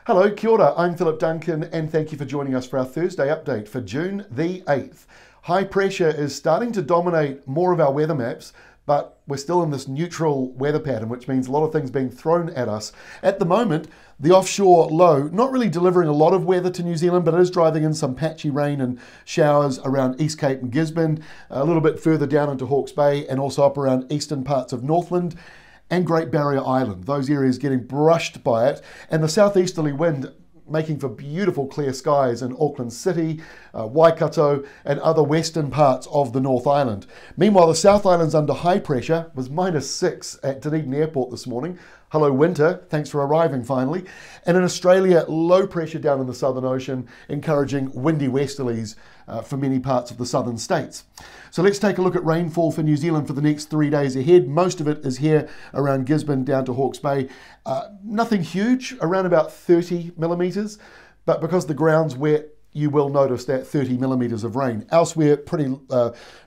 Hello, kia ora, I'm Philip Duncan and thank you for joining us for our Thursday update for June the 8th. High pressure is starting to dominate more of our weather maps, but we're still in this neutral weather pattern, which means a lot of things being thrown at us. At the moment, the offshore low, not really delivering a lot of weather to New Zealand, but it is driving in some patchy rain and showers around East Cape and Gisborne, a little bit further down into Hawke's Bay and also up around eastern parts of Northland and Great Barrier Island. Those areas getting brushed by it, and the southeasterly wind making for beautiful clear skies in Auckland City, Waikato and other western parts of the North Island. Meanwhile, the South Island's under high pressure, was -6 at Dunedin Airport this morning. Hello winter, thanks for arriving finally. And in Australia, low pressure down in the Southern Ocean, encouraging windy westerlies for many parts of the southern states. So let's take a look at rainfall for New Zealand for the next 3 days ahead. Most of it is here around Gisborne down to Hawke's Bay. Nothing huge, around about 30 millimetres, but because the ground's wet, you will notice that 30 millimetres of rain. Elsewhere, pretty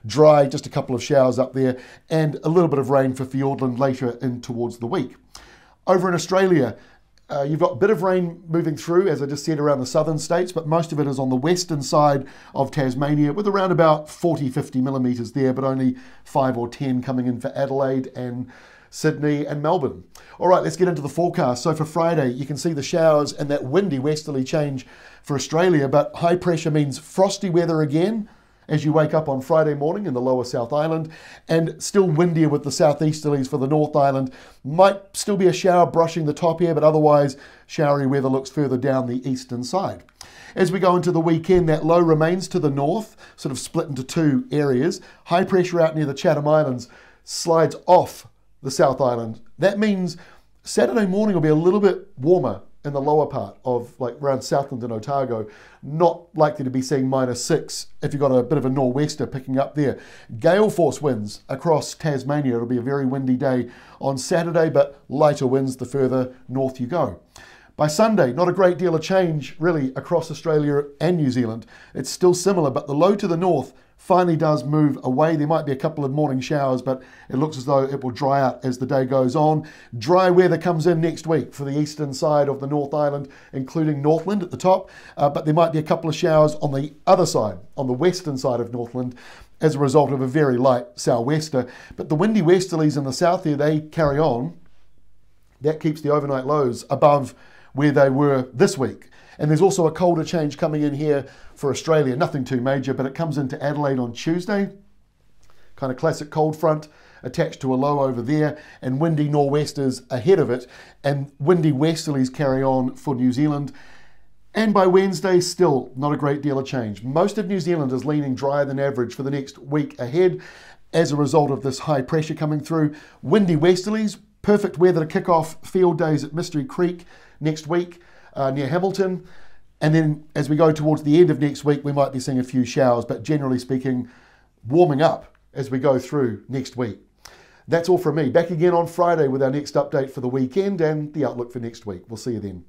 dry, just a couple of showers up there, and a little bit of rain for Fieldays later in towards the week. Over in Australia, you've got a bit of rain moving through, as I just said, around the southern states, but most of it is on the western side of Tasmania, with around about 40-50 millimetres there, but only 5 or 10 coming in for Adelaide and Sydney and Melbourne. All right, let's get into the forecast. So for Friday, you can see the showers and that windy westerly change for Australia, but high pressure means frosty weather again as you wake up on Friday morning in the lower South Island, and still windier with the southeasterlies for the North Island. Might still be a shower brushing the top here, but otherwise showery weather looks further down the eastern side. As we go into the weekend, that low remains to the north, sort of split into two areas. High pressure out near the Chatham Islands slides off the South Island. That means Saturday morning will be a little bit warmer in the lower part of like around Southland and Otago. Not likely to be seeing -6 if you've got a bit of a nor'wester picking up there. Gale force winds across Tasmania. It'll be a very windy day on Saturday, but lighter winds the further north you go. By Sunday, not a great deal of change really across Australia and New Zealand. It's still similar, but the low to the north finally does move away. There might be a couple of morning showers, but it looks as though it will dry out as the day goes on. Dry weather comes in next week for the eastern side of the North Island, including Northland at the top, but there might be a couple of showers on the other side, on the western side of Northland, as a result of a very light sou'wester. But the windy westerlies in the south here, they carry on. That keeps the overnight lows above where they were this week. And there's also a colder change coming in here for Australia. Nothing too major, but it comes into Adelaide on Tuesday. Kind of classic cold front attached to a low over there, and windy nor'westers ahead of it, and windy westerlies carry on for New Zealand. And by Wednesday, still not a great deal of change. Most of New Zealand is leaning drier than average for the next week ahead as a result of this high pressure coming through. Windy westerlies, perfect weather to kick off Fieldays at Mystery Creek next week near Hamilton. And then as we go towards the end of next week, we might be seeing a few showers, but generally speaking, warming up as we go through next week. That's all from me. Back again on Friday with our next update for the weekend and the outlook for next week. We'll see you then.